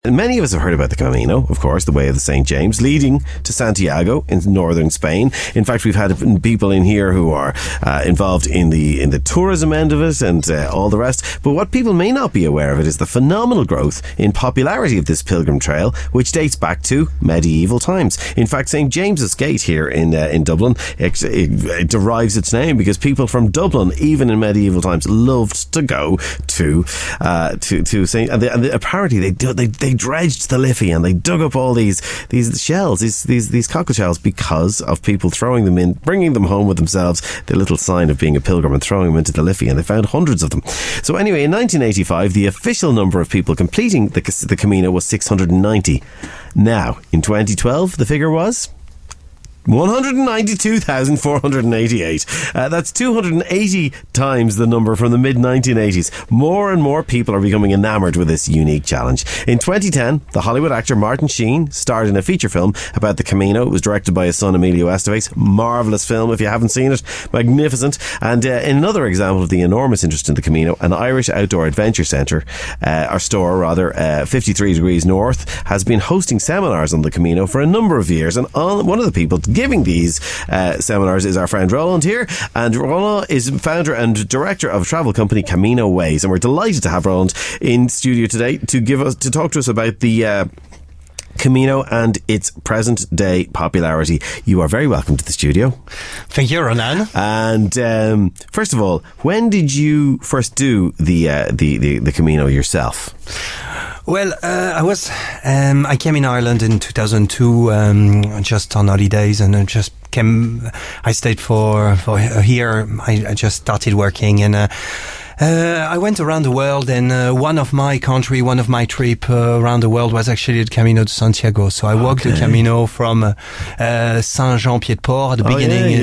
And many of us have heard about the Camino, of course, the way of the St. James, leading to Santiago in northern Spain. In fact, we've had people in here who are involved in the tourism end of it and all the rest. But what people may not be aware of it is the phenomenal growth in popularity of this pilgrim trail, which dates back to medieval times. In fact, St. James's Gate here in Dublin, it derives its name because people from Dublin, even in medieval times, loved to go to St. And apparently they dredged the Liffey and they dug up all these shells, these cockle shells, because of people throwing them in, bringing them home with themselves, the little sign of being a pilgrim, and throwing them into the Liffey, and they found hundreds of them. So anyway, in 1985, the official number of people completing the Camino was 690. Now, in 2012, the figure was 192,488. That's 280 times the number from the mid-1980s. More and more people are becoming enamoured with this unique challenge. In 2010, the Hollywood actor Martin Sheen starred in a feature film about the Camino. It was directed by his son Emilio Estevez. Marvellous film if you haven't seen it. Magnificent. And in another example of the enormous interest in the Camino, an Irish outdoor adventure centre, or store rather, 53 Degrees North, has been hosting seminars on the Camino for a number of years. And one of the people giving these seminars is our friend Roland here, and Roland is founder and director of travel company CaminoWays, and we're delighted to have Roland in studio today to talk to us about the Camino and its present day popularity. You are very welcome to the studio. Thank you, Roland. And first of all, when did you first do the Camino yourself? Well, I came in Ireland in 2002, just on holidays, and I stayed for a year. I just started working, and I went around the world, and one of my trip around the world was actually the Camino de Santiago. So I walked the Camino from Saint-Jean-Pied-de-Port at the beginning,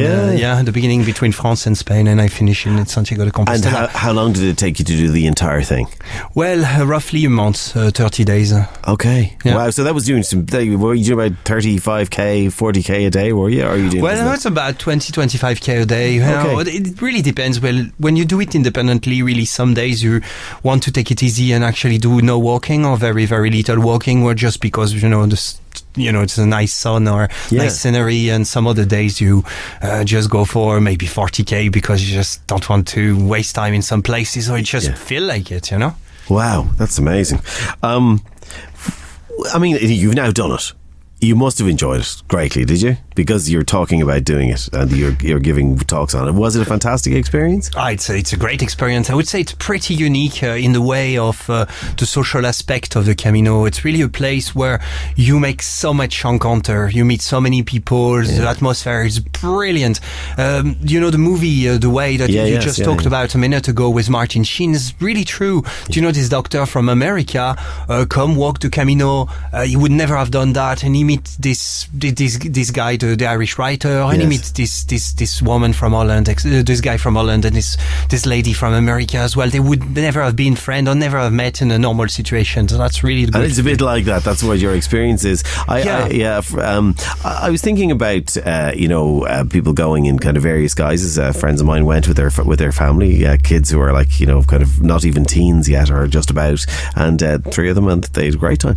the beginning between France and Spain, and I finished in Santiago de Compostela. And how long did it take you to do the entire thing? Well, roughly a month, 30 days. Okay. Yeah. Wow. So that was doing were you doing about 35k, 40k a day, were you? Or are you doing it's about 20-25k a day. It really depends. Well, when you do it independently, really some days you want to take it easy and actually do no walking or very, very little walking, or just because it's a nice sun or nice scenery, and some other days you just go for maybe 40k because you just don't want to waste time in some places, or you just feel like it, Wow, that's amazing. I mean, you've now done it. You must have enjoyed it greatly, did you? Because you're talking about doing it and you're giving talks on it. Was it a fantastic experience? I'd say it's a great experience. I would say it's pretty unique in the way of the social aspect of the Camino. It's really a place where you make so much encounter. You meet so many people. The atmosphere is brilliant. The movie, the way that you just talked about a minute ago with Martin Sheen is really true. Do you know this doctor from America come walk the Camino? He would never have done that, and he meet this guy, the Irish writer, and he meets this woman from Holland, this guy from Holland, and this lady from America as well. They would never have been friends or never have met in a normal situation. So that's really good. And it's a bit like that. That's what your experience is. I was thinking about people going in kind of various guises. Friends of mine went with their family, kids who are like kind of not even teens yet or just about, and three of them, and they had a great time.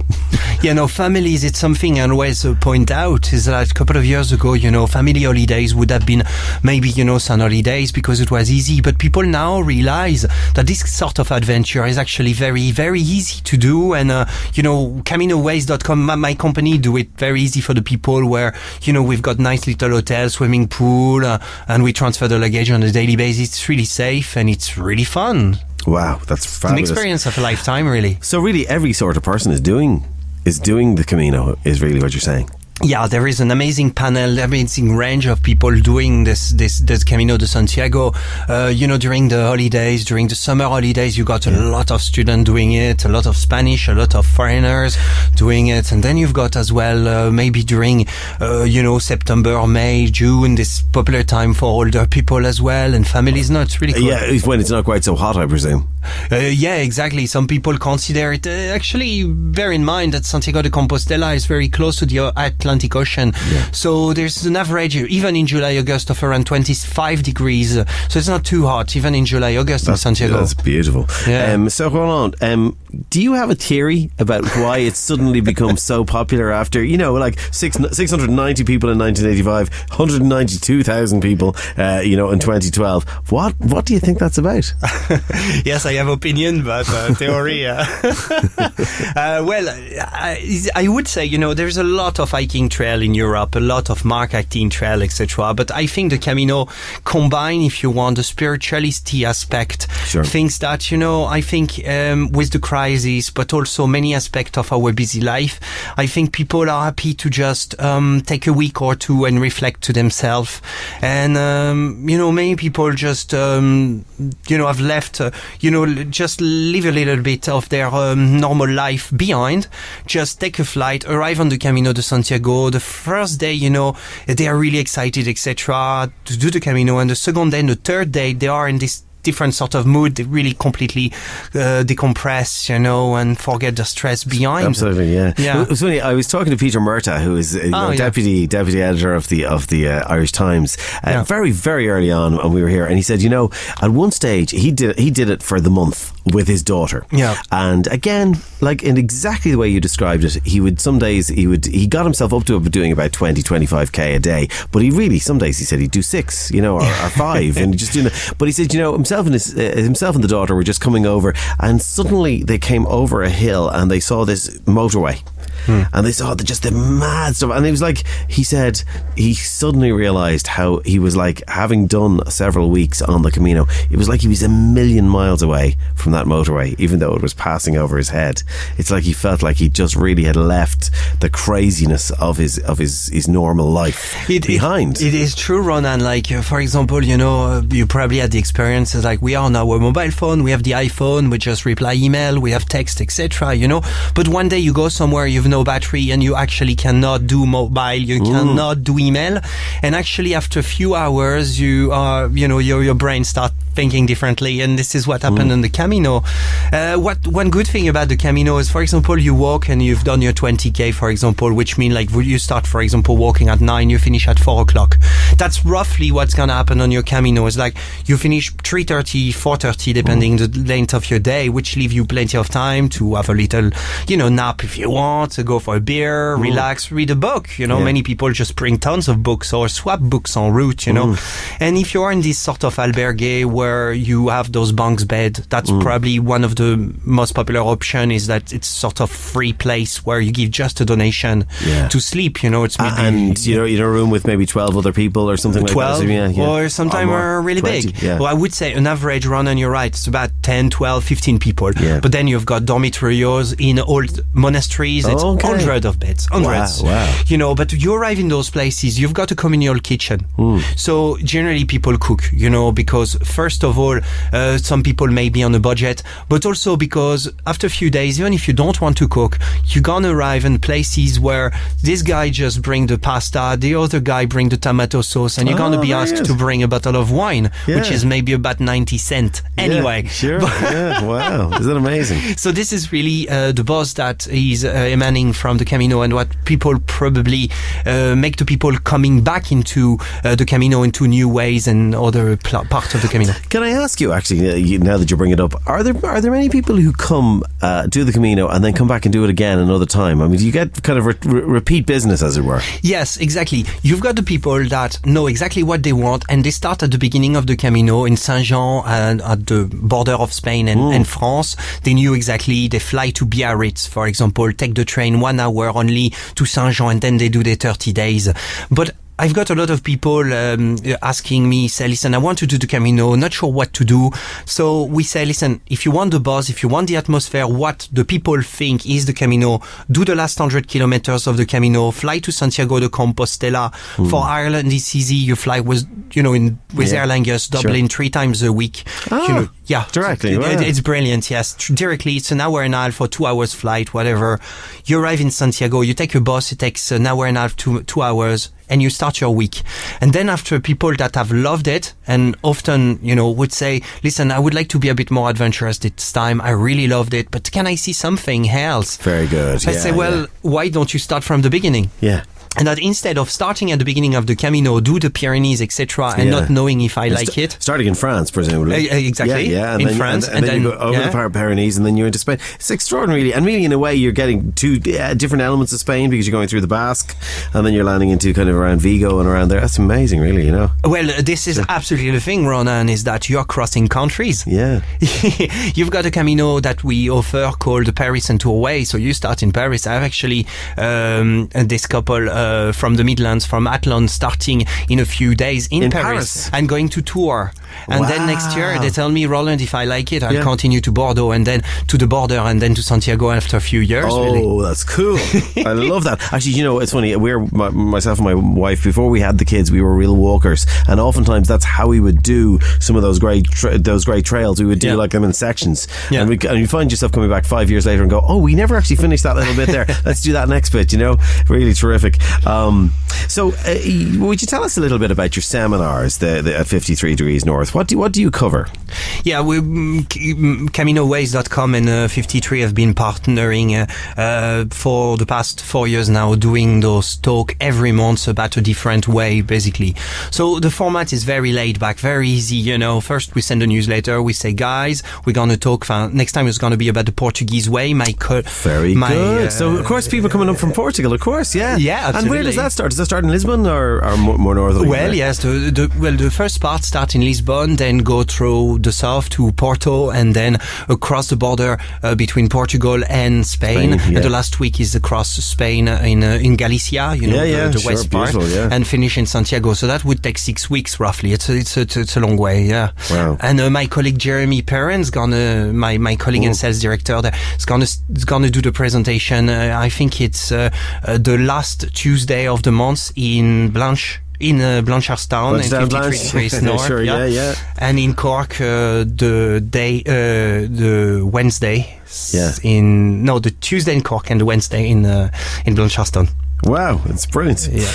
Families, it's something I always point out is that a couple of years ago, family holidays would have been maybe, sun holidays because it was easy. But people now realize that this sort of adventure is actually very, very easy to do. And, CaminoWays.com, my company, do it very easy for the people where, we've got nice little hotels, swimming pool, and we transfer the luggage on a daily basis. It's really safe and it's really fun. Wow, that's fabulous. It's an experience of a lifetime, really. So really every sort of person is doing the Camino, is really what you're saying. Yeah, there is an amazing range of people doing this Camino de Santiago. During the holidays, during the summer holidays, you got a lot of students doing it, a lot of Spanish, a lot of foreigners doing it. And then you've got as well, maybe during, September, May, June, this popular time for older people as well, and families. No, it's really cool. Yeah, when it's not quite so hot, I presume. Yeah, exactly. Some people consider it, actually bear in mind that Santiago de Compostela is very close to the Atlantic Ocean. Yeah. So there's an average, even in July, August, of around 25 degrees. So it's not too hot, even in July, August in Santiago. That's beautiful. Yeah. So Roland, do you have a theory about why it's suddenly become so popular after, like 690 people in 1985, 192,000 people, in 2012? What do you think that's about? Yes, I have opinion, but theory. Well, I would say, there's a lot of hiking trail in Europe, a lot of marketing trail, etc. But I think the Camino combine, if you want, the spirituality aspect. Sure. Things that, I think with the crisis, but also many aspects of our busy life, I think people are happy to just take a week or two and reflect to themselves. And, many people just, have left, just live a little bit of their normal life behind, just take a flight, arrive on the Camino de Santiago. The first day, they are really excited, etc., to do the Camino. And the second day and the third day, they are in this different sort of mood. They really completely decompress, and forget the stress behind. Absolutely, yeah. Yeah. It was funny. I was talking to Peter Murtagh, who is deputy editor of the Irish Times, very, very early on when we were here, and he said, at one stage he did it for the month with his daughter. Yeah. And again, like in exactly the way you described it, he got himself up to doing about 20-25k a day, but some days he said he'd do 6, or 5, and just doing it. But he said, himself and the daughter were just coming over, and suddenly they came over a hill and they saw this motorway. And they saw just the mad stuff, and it was like, he said he suddenly realised how he was like, having done several weeks on the Camino, it was like he was a million miles away from that motorway, even though it was passing over his head. It's like he felt like he just really had left the craziness of his normal life behind. It is true, Roland. Like, for example, you probably had the experiences like we are on our mobile phone, we have the iPhone, we just reply email, we have text, etc. But one day you go somewhere, you've no battery, and you actually cannot do mobile, you cannot do email, and actually after a few hours you are, your brain starts thinking differently, and this is what happened on the Camino. One good thing about the Camino is, for example, you walk and you've done your 20k, for example, which means like you start, for example, walking at 9, you finish at 4 o'clock. That's roughly what's gonna happen on your Camino. It's like you finish 3:30, 4:30, depending the length of your day, which leave you plenty of time to have a little, nap if you want, to go for a beer, relax, read a book. Many people just bring tons of books or swap books en route, And if you are in this sort of albergue where you have those bunks bed, that's probably one of the most popular option, is that it's sort of free place where you give just a donation to sleep. It's maybe, and in a room with maybe 12 other people or something 12, like that. or sometimes are really 20, big. Yeah. Well, I would say an average run, and you're right, it's about 10, 12, 15 people. Yeah. But then you've got dormitories in old monasteries. It's hundreds of beds, hundreds. Wow. But you arrive in those places, you've got a communal kitchen. So generally people cook, because first of all, some people may be on a budget, but also because after a few days, even if you don't want to cook, you're gonna arrive in places where this guy just bring the pasta, the other guy bring the tomato sauce, and you're gonna be asked to bring a bottle of wine, which is maybe about 90 cents anyway. Yeah, sure. Wow. Is that amazing? So this is really the buzz that is emanating from the Camino, and what people probably make the people coming back into the Camino into new ways and other parts of the Camino. Can I ask you, actually, now that you bring it up, are there many people who come do the Camino and then come back and do it again another time? I mean, do you get kind of repeat business, as it were? Yes, exactly. You've got the people that know exactly what they want, and they start at the beginning of the Camino in Saint-Jean and at the border of Spain and France. They knew exactly. They fly to Biarritz, for example, take the train 1 hour only to Saint-Jean, and then they do their 30 days. But I've got a lot of people asking me, say, listen, I want to do the Camino, not sure what to do. So we say, listen, if you want the buzz, if you want the atmosphere, what the people think is the Camino, do the last 100 kilometers of the Camino, fly to Santiago de Compostela. For Ireland, it's easy. You fly with Aer Lingus, Dublin 3 times a week. Directly. Wow. It's brilliant, yes. Directly, it's an hour and a half or 2 hours flight, whatever. You arrive in Santiago, you take a bus, it takes an hour and a half to 2 hours, and you start your week. And then after, people that have loved it and often, would say, listen, I would like to be a bit more adventurous this time. I really loved it, but can I see something else? Very good. I say, why don't you start from the beginning? Yeah. And that instead of starting at the beginning of the Camino, do the Pyrenees, etc., and not knowing if I like it. Starting in France, presumably. Exactly. Yeah, in France. And then you go over the Pyrenees and then you're into Spain. It's extraordinary. And really, in a way, you're getting two different elements of Spain because you're going through the Basque and then you're landing into kind of around Vigo and around there. That's amazing, really, you know. Well, this is absolutely the thing, Roland, is that you're crossing countries. Yeah. You've got a Camino that we offer called the Paris and Tour Way. So you start in Paris. I have actually this couple from the Midlands, from Athlone, starting in a few days in Paris and going to tour. And then next year they tell me, Roland, if I like it, I'll continue to Bordeaux and then to the border and then to Santiago after a few years. Oh, that's cool. I love that. Actually, you know, it's funny. Myself and my wife, before we had the kids, we were real walkers, and oftentimes that's how we would do some of those great trails. We would do like them in sections, and you find yourself coming back 5 years later and go, oh, we never actually finished that little bit there. Let's do that next bit. You know, really terrific. So, would you tell us a little bit about your seminars at 53 Degrees North? What do you cover? Yeah, CaminoWays.com and 53 have been partnering for the past 4 years now, doing those talk every month about a different way, basically. So the format is very laid back, very easy. You know, first we send a newsletter. We say, guys, we're gonna talk. Next time it's gonna be about the Portuguese way. Very good. So of course, people coming up from Portugal, of course, yeah. Absolutely. And where does that start? Does that start in Lisbon or more northern? Well, yes. The first part starts in Lisbon, then go through the south to Porto, and then across the border between Portugal and Spain. And the last week is across Spain in Galicia, you know, the west part, and finish in Santiago. So that would take 6 weeks roughly. It's a long way, yeah. Wow. And my colleague Jeremy Perrin's my colleague and sales director there is gonna do the presentation. I think it's the last Tuesday of the month in Blanchardstown in 53 degrees north. Sure, yeah. And in Cork, the Wednesday. The Tuesday in Cork and the Wednesday in Blanchardstown. Wow, it's brilliant. Yeah.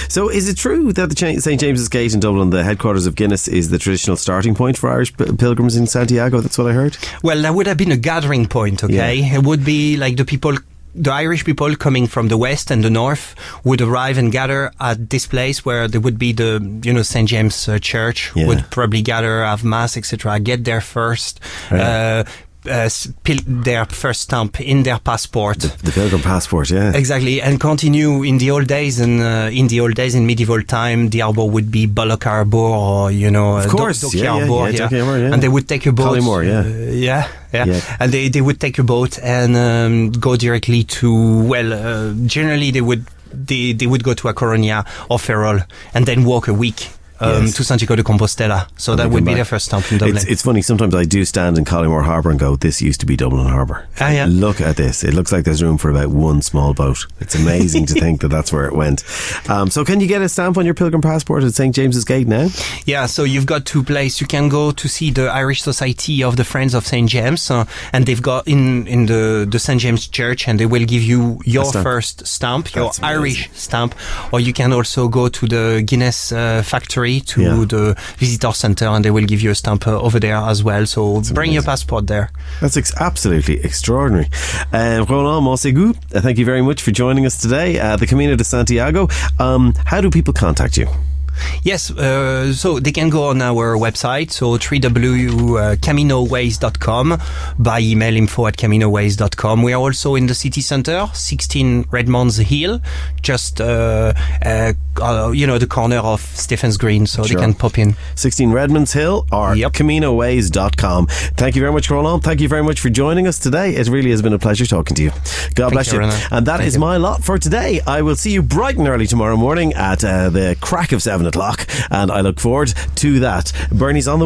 So is it true that the St. James's Gate in Dublin, the headquarters of Guinness, is the traditional starting point for Irish pilgrims in Santiago? That's what I heard. Well, that would have been a gathering point, okay? It would be like the Irish people coming from the west and the north would arrive and gather at this place where there would be the, St. James Church, would probably gather, have mass, etc. Get there first, their first stamp in their passport, the pilgrim passport, exactly, and continue in the old days. And in medieval time, the harbour would be Bullock Harbour, or of course, Harbour, and they would take a boat, Collymore, and they would take a boat and go directly to generally they would go to A Coruña or Ferrol and then walk a week to Santiago de Compostela. So that would be their first stop in Dublin. It's funny, sometimes I do stand in Collymore Harbour and go, this used to be Dublin Harbour. Look at this. It looks like there's room for about one small boat. It's amazing to think that that's where it went. So can you get a stamp on your pilgrim passport at St. James's Gate now? Yeah, so you've got two places. You can go to see the Irish Society of the Friends of St. James, and they've got in the St. James Church, and they will give you your first stamp, your Irish stamp, or you can also go to the Guinness factory, to the visitor center, and they will give you a stamp over there as well. So bring your passport there. That's absolutely extraordinary. Roland Montségu, thank you very much for joining us today at the Camino de Santiago. How do people contact you? Yes, so they can go on our website, so www.CaminoWays.com, by email info@CaminoWays.com. We are also in the city centre, 16 Redmonds Hill, just the corner of Stephen's Green, so they can pop in. 16 Redmonds Hill or CaminoWays.com. Thank you very much, Roland. Thank you very much for joining us today. It really has been a pleasure talking to you. God bless you. And that is my lot for today. I will see you bright and early tomorrow morning at the crack of 7 o'clock, and I look forward to that. Bernie's on the